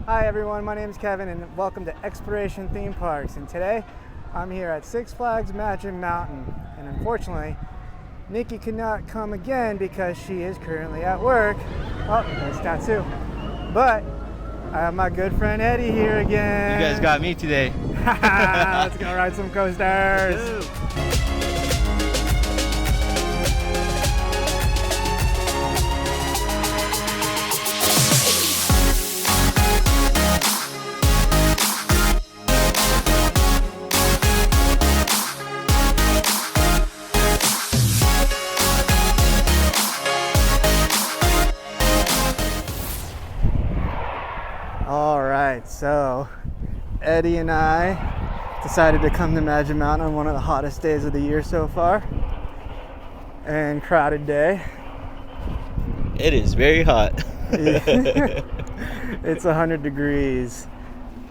Hi everyone, my name is Kevin and welcome to Exploration Theme Parks. And today I'm here at Six Flags Magic Mountain. And unfortunately, Nikki could not come again because she is currently at work. Oh, that's Tatsu. But I have my good friend Eddy here again. You guys got me today. Let's go ride some coasters. All right, so Eddy and I decided to come to Magic Mountain on one of the hottest days of the year so far, and crowded day. It is very hot. It's 100 degrees,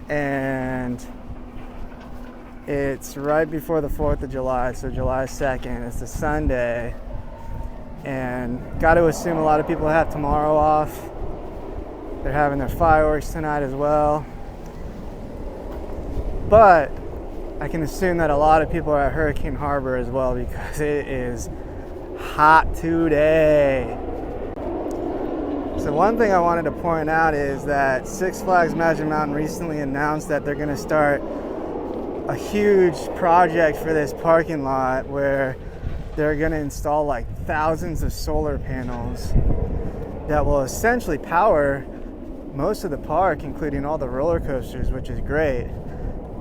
and it's right before the 4th of July, so July 2nd. It's the Sunday, and got to assume a lot of people have tomorrow off. They're having their fireworks tonight as well. But I can assume that a lot of people are at Hurricane Harbor as well because it is hot today. So one thing I wanted to point out is that Six Flags Magic Mountain recently announced that they're going to start a huge project for this parking lot where they're going to install like thousands of solar panels that will essentially power most of the park, including all the roller coasters, which is great.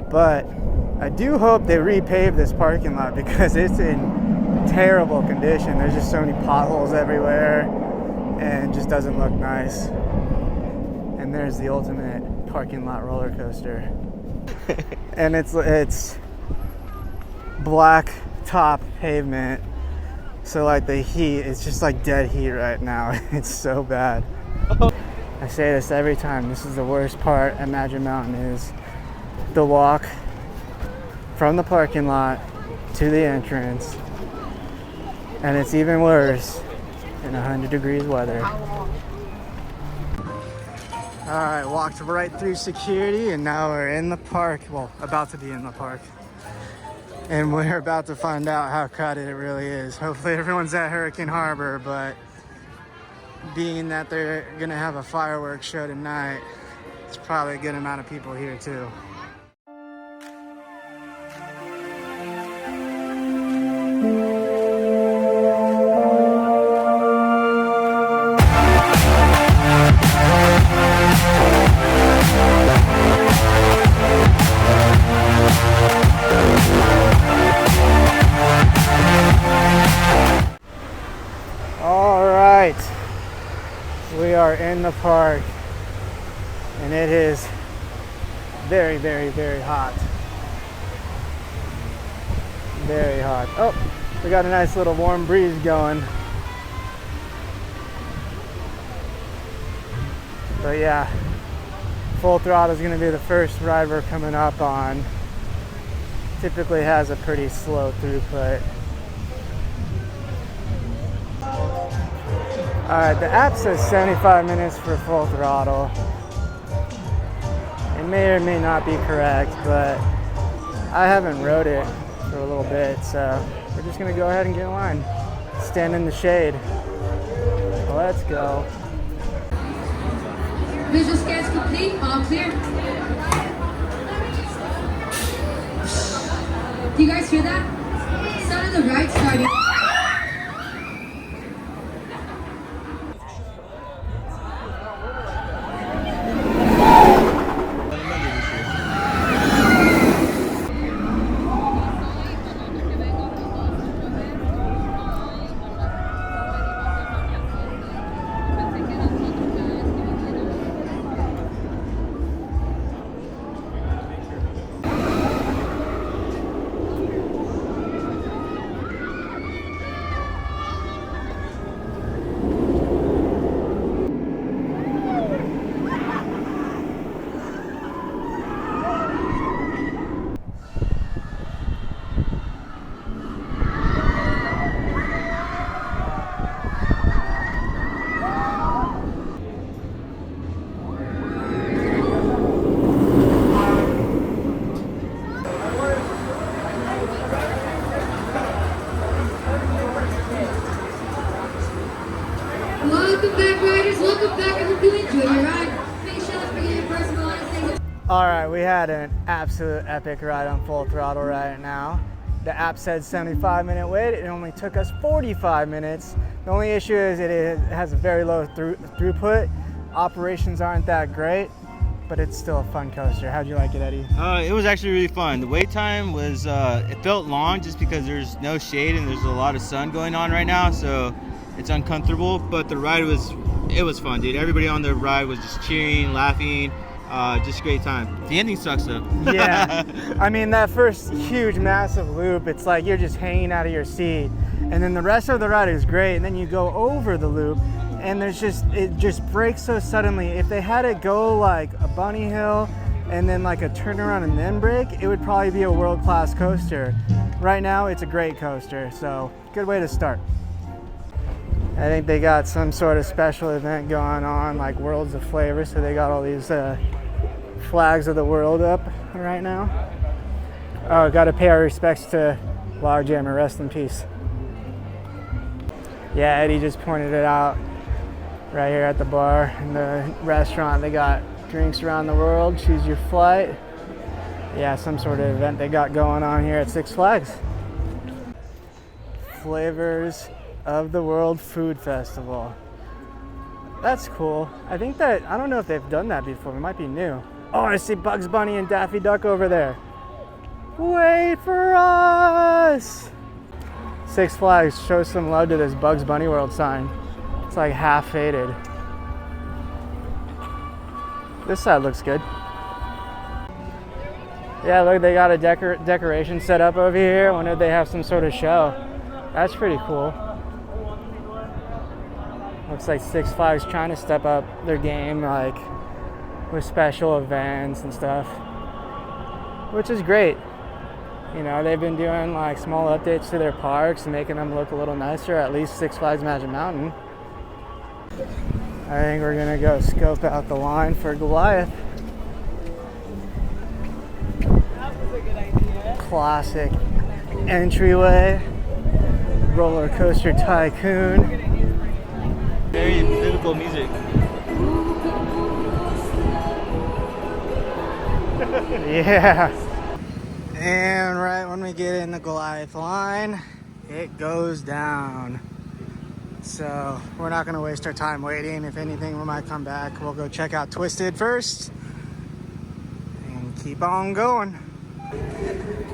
But I do hope they repave this parking lot because it's in terrible condition. There's just so many potholes everywhere and it just doesn't look nice. And there's the ultimate parking lot roller coaster. And it's black top pavement, so like the heat, it's just like dead heat right now. It's so bad. I say this every time, this is the worst part at Magic Mountain, is the walk from the parking lot to the entrance. And it's even worse in 100 degrees weather. Alright, walked right through security and now we're in the park. Well, about to be in the park. And we're about to find out how crowded it really is. Hopefully everyone's at Hurricane Harbor, but being that they're gonna have a fireworks show tonight, it's probably a good amount of people here too. All right. We are in the park and it is very, very, very hot. Very hot. Oh, we got a nice little warm breeze going. But yeah, Full Throttle is going to be the first ride we're coming up on. Typically has a pretty slow throughput. Alright, the app says 75 minutes for Full Throttle. It may or may not be correct, but I haven't rode it for a little bit, so we're just going to go ahead and get in line. Stand in the shade. Let's go. Visual scans complete, all clear. Do you guys hear that? Sound of the ride starting. All right, we had an absolute epic ride on Full Throttle right now. The app said 75-minute wait. It only took us 45 minutes. The only issue is it has a very low throughput. Operations aren't that great, but it's still a fun coaster. How'd you like it, Eddie? It was actually really fun. The wait time was, it felt long just because there's no shade and there's a lot of sun going on right now, so it's uncomfortable. But the ride was fun, dude. Everybody on the ride was just cheering, laughing. Just a great time. The ending sucks though. Yeah, I mean that first huge massive loop, it's like you're just hanging out of your seat, and then the rest of the ride is great, and then you go over the loop and it just breaks so suddenly. If they had it go like a bunny hill and then like a turnaround and then break, it would probably be a world-class coaster. Right now it's a great coaster, so good way to start. I think they got some sort of special event going on, like Worlds of Flavor, so they got all these flags of the world up right now. Oh, got to pay our respects to Logjammer, rest in peace. Yeah, Eddie just pointed it out right here at the bar in the restaurant. They got drinks around the world, choose your flight. Yeah, some sort of event they got going on here at Six Flags. Flavors of the World Food Festival. That's cool. I don't know if they've done that before. It might be new. Oh, I see Bugs Bunny and Daffy Duck over there. Wait for us! Six Flags, show some love to this Bugs Bunny World sign. It's like half faded. This side looks good. Yeah, look, they got a decoration set up over here. I wonder if they have some sort of show. That's pretty cool. Looks like Six Flags trying to step up their game, like with special events and stuff, which is great. You know, they've been doing like small updates to their parks and making them look a little nicer, at least Six Flags Magic Mountain. I think we're gonna go scope out the line for Goliath. That was a good idea. Classic entryway, roller coaster tycoon. Very biblical music. Yeah. And right when we get in the Goliath line, it goes down. So we're not gonna waste our time waiting. If anything, we might come back. We'll go check out Twisted first and keep on going.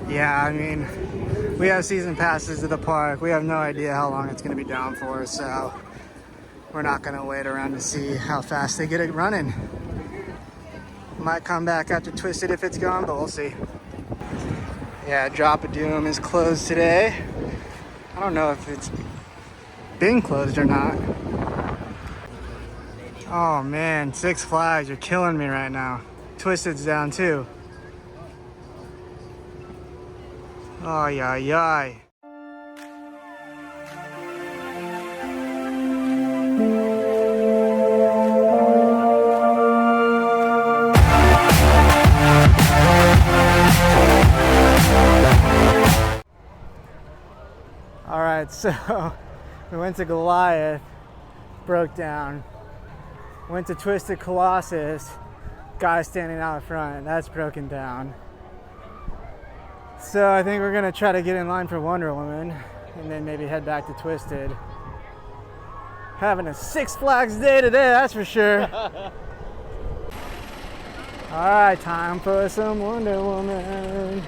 Yeah, I mean, we have season passes to the park. We have no idea how long it's gonna be down for, so we're not gonna wait around to see how fast they get it running. Might come back after Twisted if it's gone, but we'll see. Yeah, Drop of Doom is closed today. I don't know if it's been closed or not. Oh man, Six Flags, you're killing me right now. Twisted's down too. Oh, yeah. All right, so we went to Goliath, broke down. Went to Twisted Colossus, guy standing out front, that's broken down. So I think we're gonna try to get in line for Wonder Woman and then maybe head back to Twisted. Having a Six Flags day today, that's for sure. All right, time for some Wonder Woman.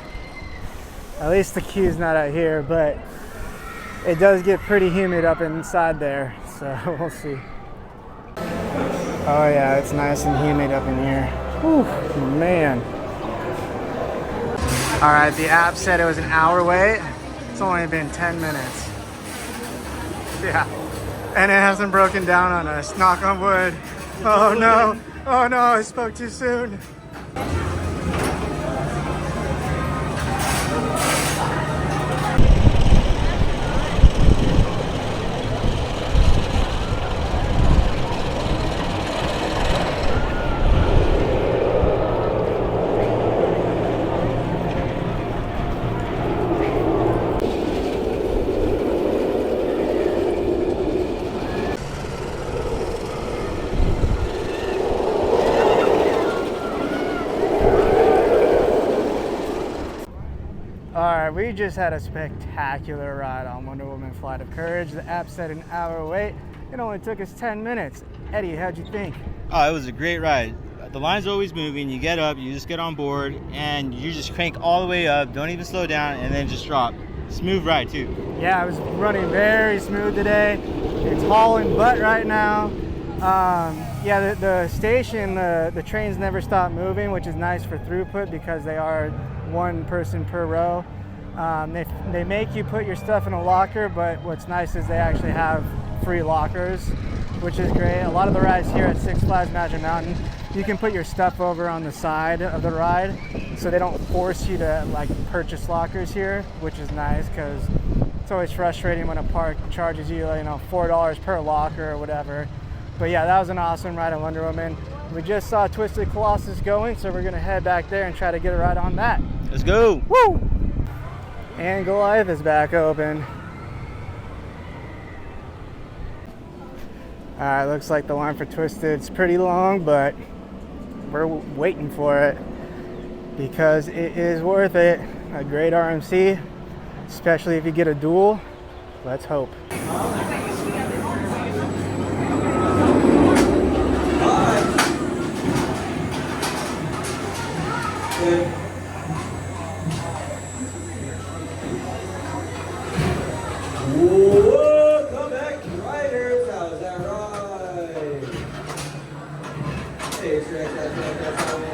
At least the queue's not out here, but it does get pretty humid up inside there, so we'll see. Oh yeah, it's nice and humid up in here. Whew, man. All right, the app said it was an hour wait. It's only been 10 minutes. Yeah, and it hasn't broken down on us, knock on wood. Oh no, I spoke too soon. we just had a spectacular ride on Wonder Woman Flight of Courage. The app set an hour wait. It only took us 10 minutes. Eddie, how'd you think? Oh, it was a great ride. The line's always moving. You get up, you just get on board, and you just crank all the way up. Don't even slow down, and then just drop. Smooth ride too. Yeah, it was running very smooth today. It's hauling butt right now. Yeah, the station, the trains never stop moving, which is nice for throughput because they are one person per row. They make you put your stuff in a locker, but what's nice is they actually have free lockers, which is great. A lot of the rides here at Six Flags Magic Mountain, you can put your stuff over on the side of the ride, so they don't force you to like purchase lockers here, which is nice because it's always frustrating when a park charges you, you know, $4 per locker or whatever. But yeah, that was an awesome ride on Wonder Woman. We just saw Twisted Colossus going, so we're gonna head back there and try to get a ride on that. Let's go. Woo! And Goliath is back open. All right, looks like the line for Twisted's pretty long, but we're waiting for it because it is worth it. A great RMC, especially if you get a duel. Let's hope. Whoa, come back, riders. How's that ride? Hey, that's how we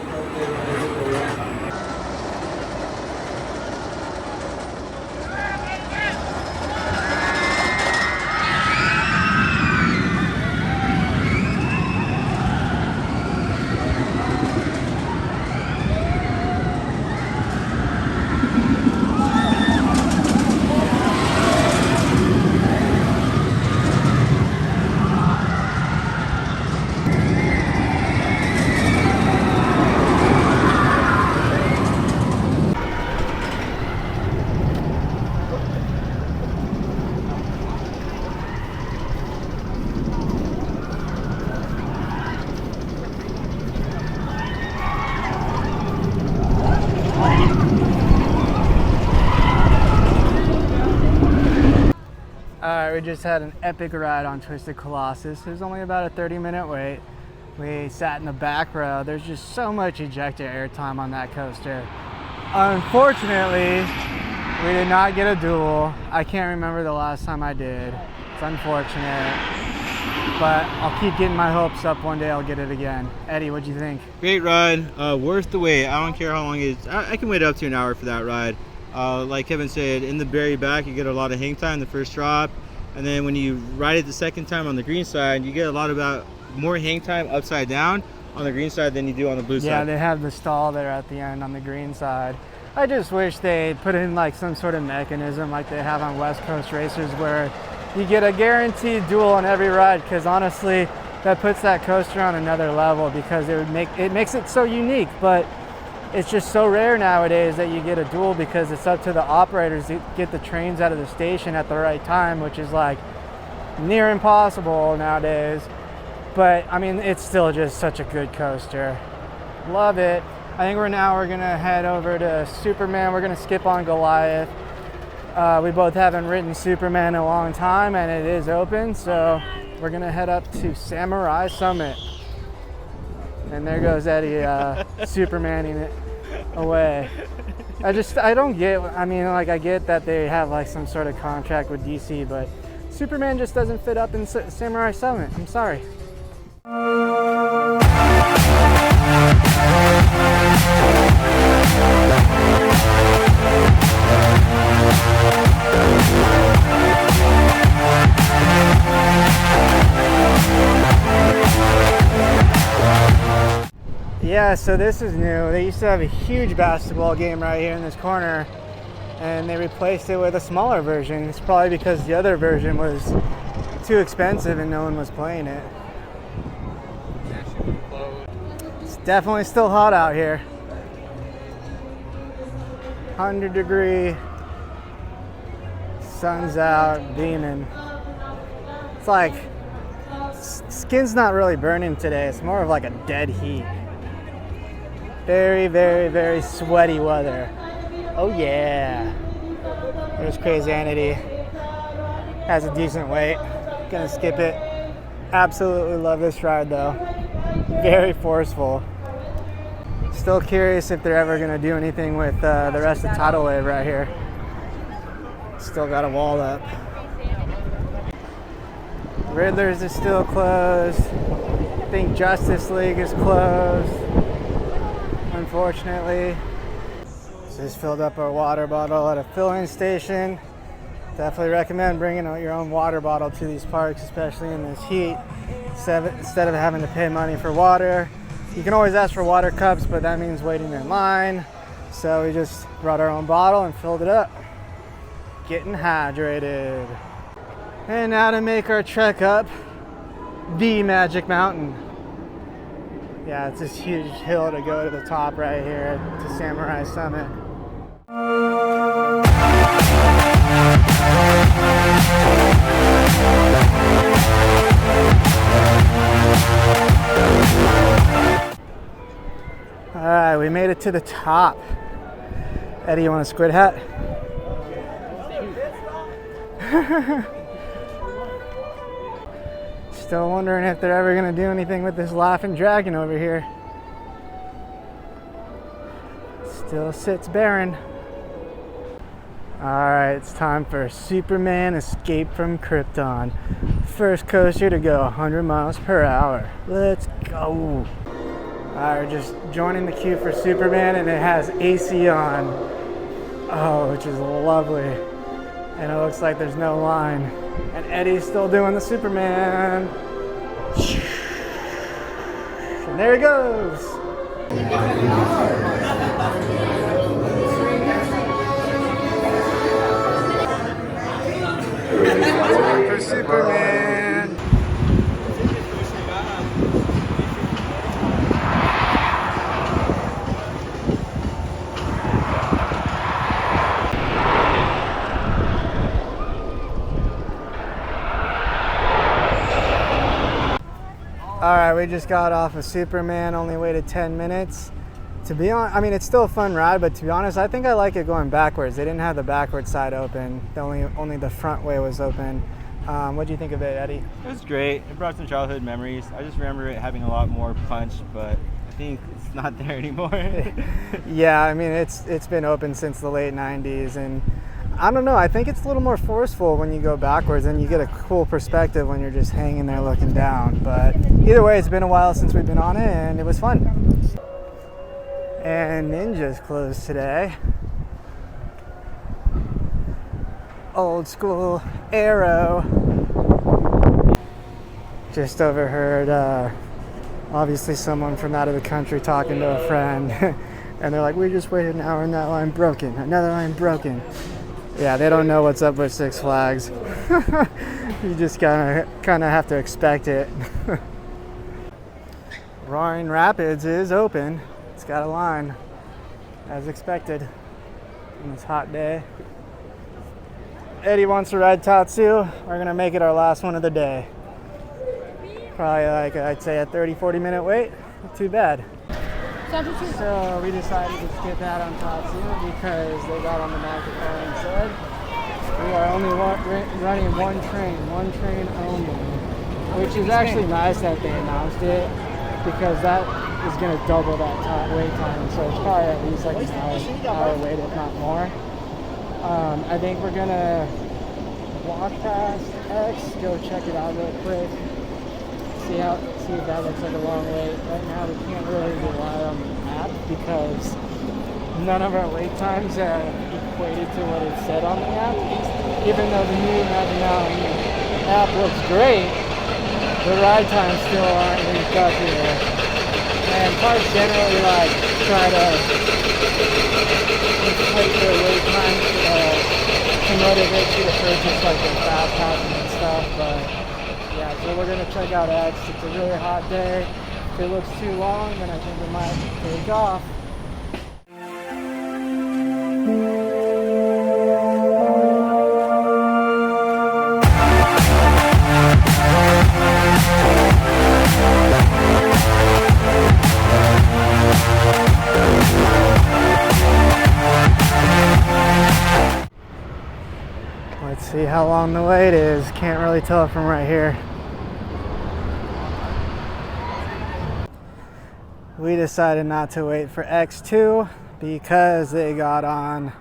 Alright, we just had an epic ride on Twisted Colossus. It was only about a 30-minute wait. We sat in the back row. There's just so much ejector airtime on that coaster. Unfortunately, we did not get a duel. I can't remember the last time I did. It's unfortunate, but I'll keep getting my hopes up. One day I'll get it again. Eddie, what'd you think? Great ride. Worth the wait. I don't care how long it is. I can wait up to an hour for that ride. Like Kevin said, in the very back, you get a lot of hang time the first drop, and then when you ride it the second time on the green side, you get a lot about more hang time upside down on the green side than you do on the blue side. Yeah, they have the stall there at the end on the green side. I just wish they put in like some sort of mechanism like they have on West Coast racers where you get a guaranteed duel on every ride, because honestly, that puts that coaster on another level because it makes it so unique. But it's just so rare nowadays that you get a duel because it's up to the operators to get the trains out of the station at the right time, which is like near impossible nowadays. But I mean, it's still just such a good coaster. Love it. I think we're gonna head over to Superman. We're gonna skip on Goliath. We both haven't ridden Superman in a long time, and it is open, so we're gonna head up to Samurai Summit. And there goes Eddie Supermaning it away. I don't get, I mean, like, I get that they have like some sort of contract with DC, but Superman just doesn't fit up in Samurai Summit. I'm sorry. Yeah, so this is new. They used to have a huge basketball game right here in this corner, and they replaced it with a smaller version. It's probably because the other version was too expensive and no one was playing it. It's definitely still hot out here. 100-degree, sun's out, beaming. It's like, skin's not really burning today. It's more of like a dead heat. Very, very, very sweaty weather. Oh yeah. It was crazy, and Eddy has a decent weight. Gonna skip it. Absolutely love this ride though. Very forceful. Still curious if they're ever gonna do anything with the rest of Tidal Wave right here. Still got a wall up. Riddler's is still closed. I think Justice League is closed, unfortunately. Just filled up our water bottle at a filling station. Definitely recommend bringing out your own water bottle to these parks, especially in this heat. Instead of having to pay money for water. You can always ask for water cups, but that means waiting in line. So we just brought our own bottle and filled it up. Getting hydrated. And now to make our trek up the Magic Mountain. Yeah, it's this huge hill to go to the top right here to Samurai Summit. All right, we made it to the top. Eddy, you want a squid hat? Still wondering if they're ever gonna do anything with this laughing dragon over here. Still sits barren. All right, it's time for Superman Escape from Krypton. First coaster to go 100 miles per hour. Let's go. All right, we're just joining the queue for Superman, and it has AC on. Oh, which is lovely. And it looks like there's no line. And Eddy's still doing the Superman. And there he goes. For Superman. All right, we just got off of Superman, only waited 10 minutes. To be honest, I mean, it's still a fun ride, but to be honest, I think I like it going backwards. They didn't have the backward side open. Only the front way was open. What do you think of it, Eddy? It was great. It brought some childhood memories. I just remember it having a lot more punch, but I think it's not there anymore. Yeah, I mean, it's been open since the late 90s, and I don't know, I think it's a little more forceful when you go backwards, and you get a cool perspective when you're just hanging there looking down. But either way, it's been a while since we've been on it, and it was fun. And Ninja's closed today. Old school Arrow. Just overheard obviously someone from out of the country talking to a friend. And they're like, we just waited an hour and that line broken. Another line broken. Yeah, they don't know what's up with Six Flags. You just kind of have to expect it. Roaring Rapids is open. It's got a line, as expected, on this hot day. Eddy wants to ride Tatsu. We're gonna make it our last one of the day. Probably like, I'd say a 30-40 minute wait. Not too bad. So we decided to skip that on Tatsu because they got on the microphone and said we are only running one train only, which is actually nice that they announced it because that is going to double that wait time. So it's probably at least like an hour wait, if not more. I think we're going to walk past X, go check it out real quick. See if that looks like a long wait. Right now we can't really rely on the app because none of our wait times are equated to what it said on the app. Even though the new Magic Mountain app looks great, the ride times still aren't linked up here. And parks generally like try to inflate their wait times to motivate you to purchase like the fast passes and stuff, but yeah, so we're gonna check out X. It's a really hot day. If it looks too long, then I think we might take off. See how long the wait is. Can't really tell from right here. We decided not to wait for X2 because they got on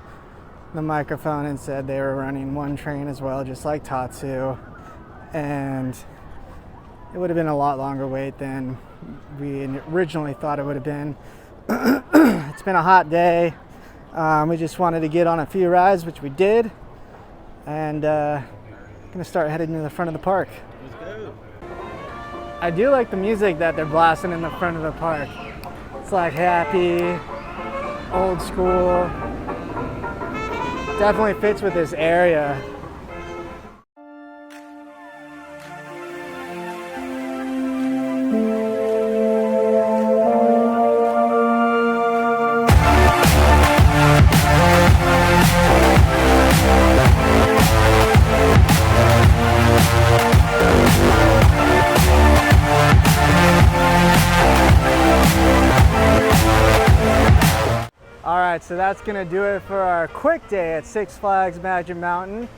the microphone and said they were running one train as well, just like Tatsu. And it would have been a lot longer wait than we originally thought it would have been. It's been a hot day. We just wanted to get on a few rides, which we did. And gonna start heading to the front of the park. Let's go. I do like the music that they're blasting in the front of the park. It's like happy, old school. Definitely fits with this area. Alright, so that's gonna do it for our quick day at Six Flags Magic Mountain.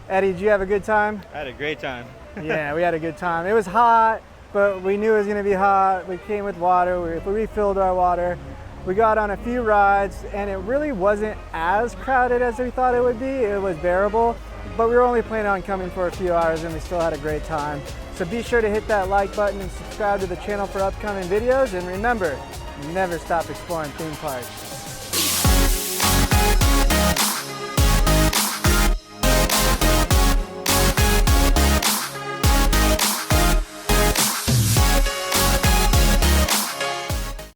Eddie, did you have a good time? I had a great time. Yeah, we had a good time. It was hot, but we knew it was gonna be hot. We came with water, we refilled our water. We got on a few rides, and it really wasn't as crowded as we thought it would be. It was bearable, but we were only planning on coming for a few hours, and we still had a great time. So be sure to hit that like button and subscribe to the channel for upcoming videos, and remember, never stop exploring theme parks.